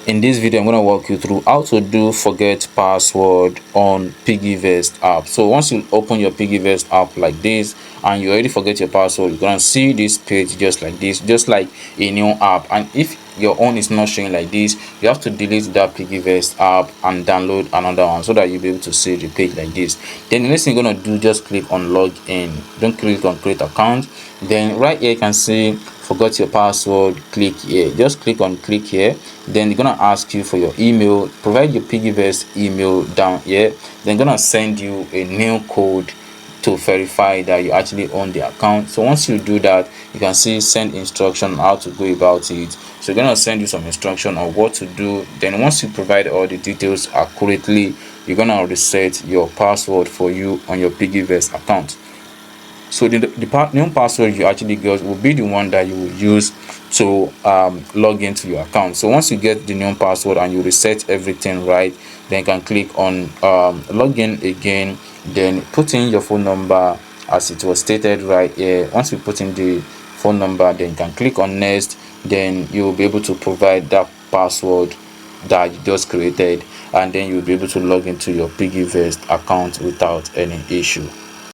In this video, I'm going to walk you through how to do forget password on Piggyvest app. So once you open your Piggyvest app like this and you already forget your password, you're going to see this page just like this, just like a new app. And if your own is not showing like this, you have to delete that Piggyvest app and download another one so that you'll be able to see the page like this. Then the next thing you're going to do, just click on log in. Don't click on create account. Then right here you can see forgot your password. Click here, just click here. Then they're gonna ask you for your email. Provide your Piggyvest email down here. Then gonna send you a new code to verify that you actually own the account. So once you do that, you can see send instruction how to go about it. So they're gonna send you some instruction on what to do. Then once you provide all the details accurately, you're gonna reset your password for you on your Piggyvest account. So the new password you actually get will be the one that you will use to log into your account. So once you get the new password and you reset everything right, then you can click on login again. Then put in your phone number as it was stated right here. Once you put in the phone number, then you can click on next. Then you will be able to provide that password that you just created, and then you'll be able to log into your Piggyvest account without any issue.